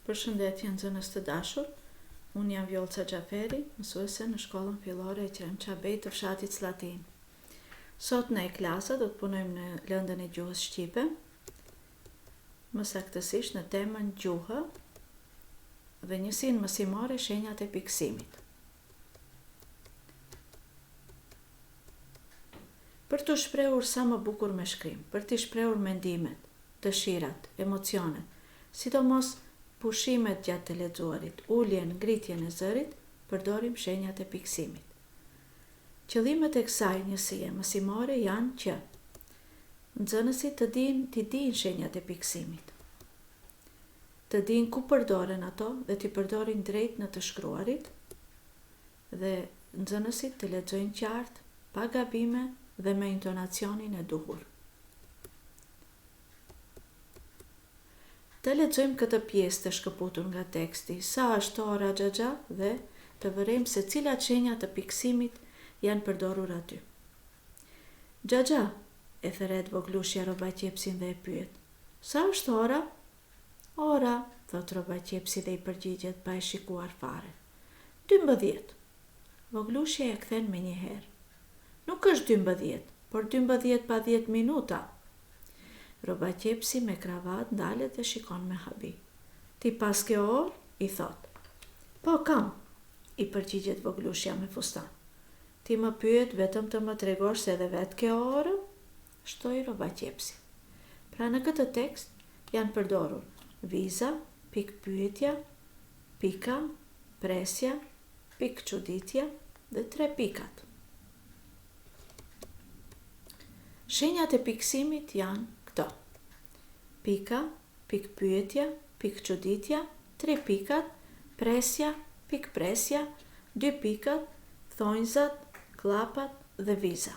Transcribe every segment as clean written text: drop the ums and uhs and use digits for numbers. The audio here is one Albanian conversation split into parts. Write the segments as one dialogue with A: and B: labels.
A: Përshëndetje nxënës të dashur, unë jam Vjolca Gjaferi, mësuese në shkollën fillore e Qerim Qabej të fshatit Slatin. Sot në e-klasa do të punojmë në lëndën e gjuhës shqipe, më saktësisht në temën gjuhë dhe njësinë mësimore shenjat e pikësimit. Për të shprehur sa më bukur me shkrim, për të shprehur mendimet, dëshirat, emocionet, sidomos pushimet gjatë të lexuarit, uljen, ngritjen e zërit, përdorim shenjat e pikësimit. Qëllimet e kësaj njësie mësimore janë që nxënësit të dinë shenjat e pikësimit, të dinë ku përdoren ato dhe t'i përdorin drejt në të shkruarit, dhe nxënësit të lexojnë qartë, pa gabime dhe me intonacionin e duhur. Të lexojmë këtë pjesë të shkëputur nga teksti, sa është ora xhaxha, dhe të vërejmë se cilat shenja të pikësimit janë përdorur aty. Xhaxha, e theret voglushja robaqepsin dhe e pyet. Sa është ora? Ora, thot robaqepsi dhe i përgjigjet pa e shikuar fare. 12. Voglushja e kthen me një herë. Nuk është 12, por 12 pa 10 minuta. Robaqepsi me kravat ndalet dhe shikon me habi. Ti pas ke orë? I thot. Po kam, i përgjigjet voglushja me fustan. Ti më pyet vetëm të më tregosh se edhe vetë ke orë? Shtoi robaqepsi. Pra në këtë tekst janë përdorur viza, pikë pyetja, pika, presja, pikë çuditja dhe 3 pikat. Shenjat e pikësimit janë këto: pika, pikë pyetja, pikë çuditja, 3 pikat, presja, pikë presja, 2 pikat, thonjzat, klapat dhe viza.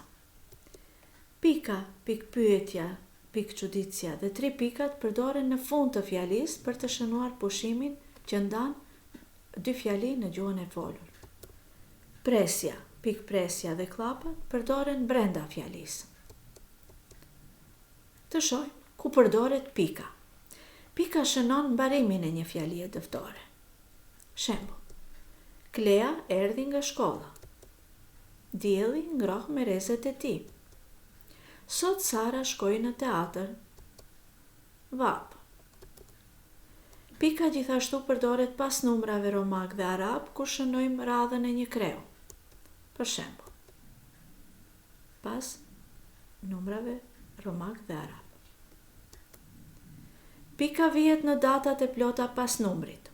A: Pika, pikë pyetja, pikë çuditja dhe 3 pikat përdoren në fund të fjalisë për të shënuar pushimin që ndan 2 fjali në gjuhën e folur. Presja, pikë presja dhe klapat përdoren brenda fjalisë. Të shohim ku përdoret pika. Pika shënon mbarimin e një fjalie dëftore. Shembull: Klea erdhi nga shkolla. Dielli ngroh me rezet e tij. Sot Sara shkoi në teatr. Vap. Pika gjithashtu përdoret pas numrave romak dhe arab kur shënojmë radhën e një kreu. Për shembull, pas numrave romak dhe arab. Pika vihet në datat e plota pas numrit.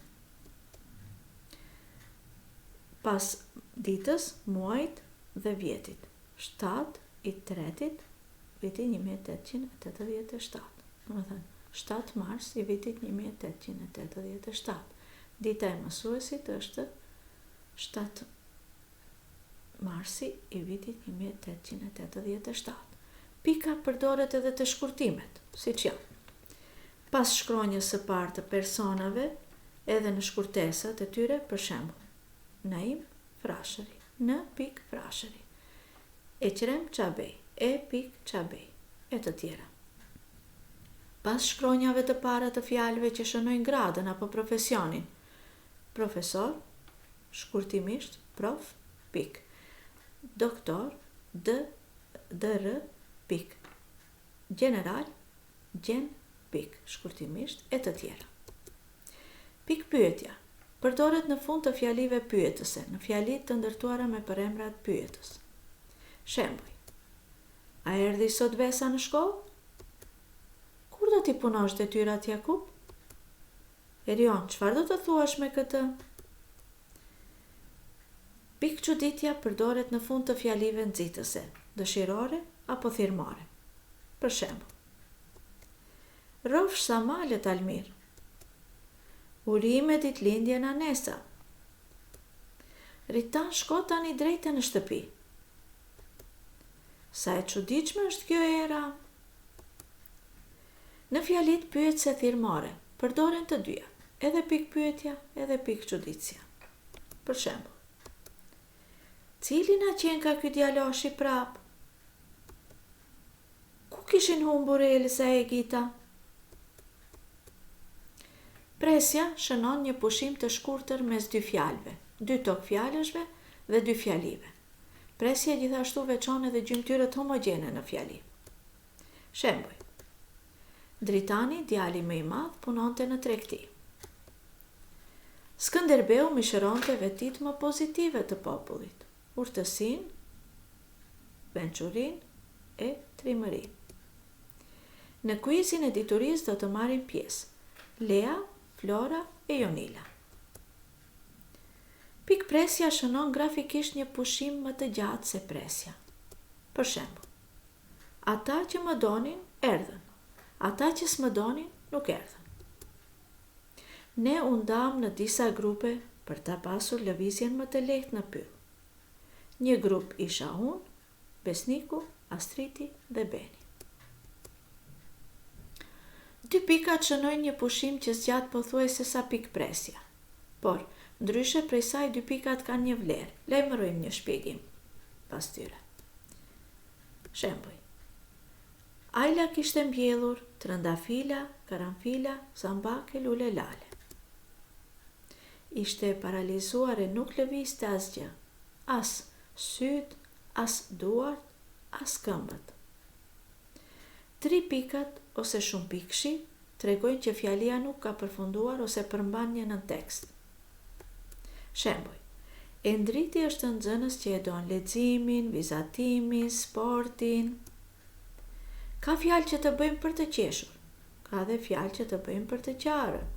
A: Pas ditës, muajit dhe vjetit. 7 i 3-it, viti 1887. Domethënë, 7 mars i vitit 1887. Dita e mësuesit është 7 marsi i vitit 1887. Pika përdoret edhe të shkurtimet, siç janë: pas shkronjës së parë të personave, edhe në shkurtesat e tyre, për shembull, Naim Frashëri, N. Frashëri, Eqrem Qabej, E. Qabej, e të tjera. Pas shkronjave të para të fjalëve që shënojnë gradën apo profesionin: profesor, shkurtimisht prof, pik, doktor, dr, pik, general, gjen, pik, shkurtimisht, e të tjera. Pik pyetja përdoret në fund të fjalive pyetëse, në fjalit të ndërtuara me përemrat pyetës. Shembuj: A erdhi sot Vesa në shkollë? Kur do t'i punosh detyrat, Jakub? Erion, çfarë do të thuash me këtë? Pik çuditja përdoret në fund të fjalive nxitëse, dëshirore apo thirrmore. Për shembull: Rrofsh sa malet, Almir. Urime ditëlindje Anesa. Ritan shko tani drejtë në shtëpi. Sa e çuditshme është kjo era. Në fjalit pyetëse thirrmore përdoren të dyja, edhe pikë pyetja, edhe pikë çuditja. Për shembull: Cili na qen ka ky djaloshi prap? Ku kishin humbur Elsa e Gita? Presja shënon një pushim të shkurtër mes dy fjalëve, dy tokë fjalëshve dhe dy fjalive. Presja gjithashtu veçon edhe gjymtyrët homogjene në fjali. Shembuj. Dritani, djali më i madh, punonte në tregti. Skënderbeu mishëronte vetit më pozitive të popullit, urtësinë, vençurinë e trimërinë. Në kuizin e diturisë do të marrin pjesë Lea, Flora e Jonila. Pikpresja shënon grafikisht një pushim më të gjatë se presja. Për shembull, ata që më donin, erdhën. Ata që s'më donin, nuk erdhën. Ne u ndam në disa grupe për ta pasur lëvizjen më të lehtë në pyll. Një grup isha unë, Besniku, Astriti dhe Beni. Dy pikat shënojnë një pushim që zgjat pothuajse sa pikpresja. Por, ndryshe prej saj dy pikat kanë një vlerë. Lajmërojmë një shpjegim pas tyre. Shembuj. Ajla kishte mbjellur trëndafila, karanfila, zambake, lule lale. Ishte paralizuar e nuk lëvizte asgjë, as syt, as duart, as këmbët. 3 pikat ose shumë pikëshi tregojnë që fjalia nuk ka përfunduar ose përmban një nën tekst. Shembuj. Endriti është nxënës që e don leximin, vizatimin, sportin. Ka fjalë që të bëjmë për të qeshur, ka dhe fjalë që të bëjmë për të qarën.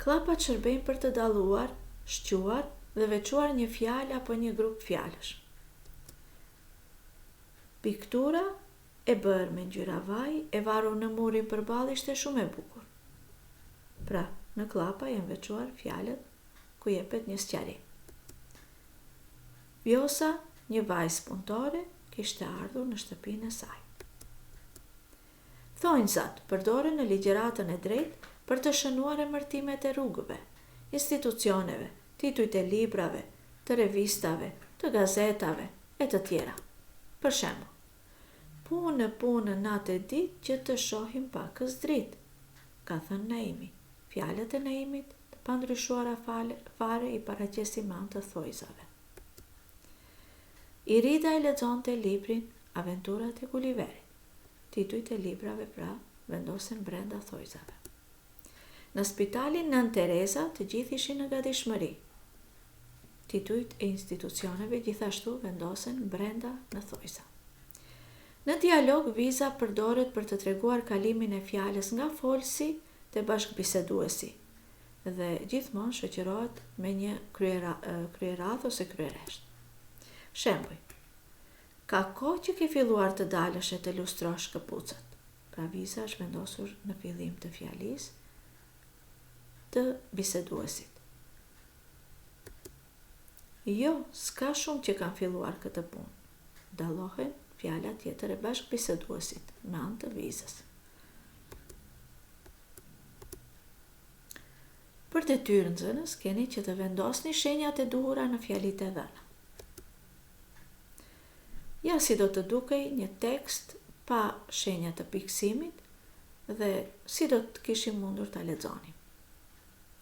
A: Klapat shërbejnë për të dalluar, shquar dhe veçuar një fjalë apo një grup fjalësh. Piktura e bërë me ngjyra vaj e varur në murin përballë ishte shumë e bukur. Pra, në klapa janë veçuar fjalët ku jepet një sqarim. Vjosa, një vajzë punëtore, kishte ardhur në shtëpinë e saj. Thonjzat përdoren në ligjëratën e drejtë për të shënuar emërtimet e rrugëve, institucioneve, titujt e librave, të revistave, të gazetave e të tjera. Për shembull, punë natë e ditë që të shohim pakës dritë, ka thënë Naimi. Fjalët e Naimit të pandryshuara fare i paraqesin me anë të thojzave. Irida e lexonte librin Aventurat e Gulliverit. Titujt e librave pra vendosen brenda thojzave. Në spitalin Nën Tereza të gjithë ishin në gatishmëri. Titujt e institucioneve gjithashtu vendosen brenda në thojza. Në dialog viza përdoret për të treguar kalimin e fjalës nga folësi te bashkëbiseduesi dhe gjithmonë shoqërohet me një kryeradhë ose kryeresht. Shembuj. Ka kohë që ke filluar të dalësh e të lustrosh këpucët. Pra viza është vendosur në fillim të fjalisë të biseduesit. Jo, s'ka shumë që kanë filluar këtë punë. Dallohen fjala tjetër e bashkëbiseduesit me anë të vizës. Për detyrë nxënës keni që të vendosni shenjat e duhura në fjalitë e dhëna. Ja si do të dukej një tekst pa shenja të pikësimit dhe si do të kishim mundur ta lexonim.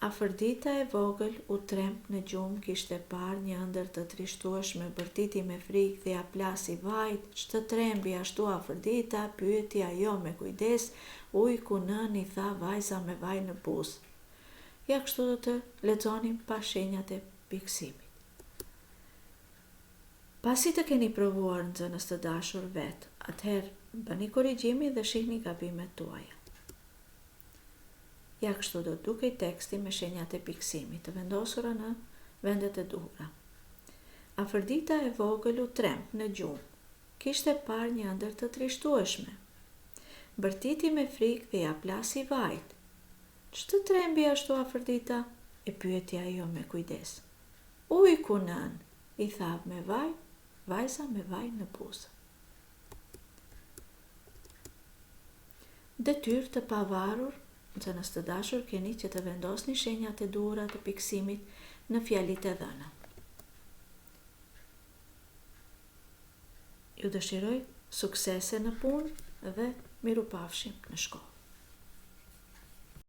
A: Afërdita e vogël u tremp në gjumë, kishte parë një ëndër të trishtueshme, bërtiti me frikë dhe ja plasi vajt, ç'të trembi ashtu Afërdita, pyeti ajo me kujdes, ujku nën, i tha vajza me vaj në buzë. Ja kështu do të lexonim pa shenjat e pikësimit. Pasi të keni provuar nxënës të dashur vetë, atëherë bëni korrigjimin dhe shihni gabimet tuaja. Ja kështu do të dukej teksti me shenjat e pikësimit të vendosura në vendet e duhura. Afërdita e vogël u tremp në gjumë, kishte parë një ëndër të trishtueshme. Bërtiti me frikë dhe ja plasi vajt. Ç'të trembi ashtu Afërdita? E pyeti ajo me kujdes. Ujku nën, i thav me vaj, vajza me vaj në buzë. Detyrë të pavarur, nxënës të dashur, keni që të vendosni shenjat e duhura të pikësimit në fjalitë e dhëna. Ju dëshiroj suksese në punë dhe mirupafshim në shkollë.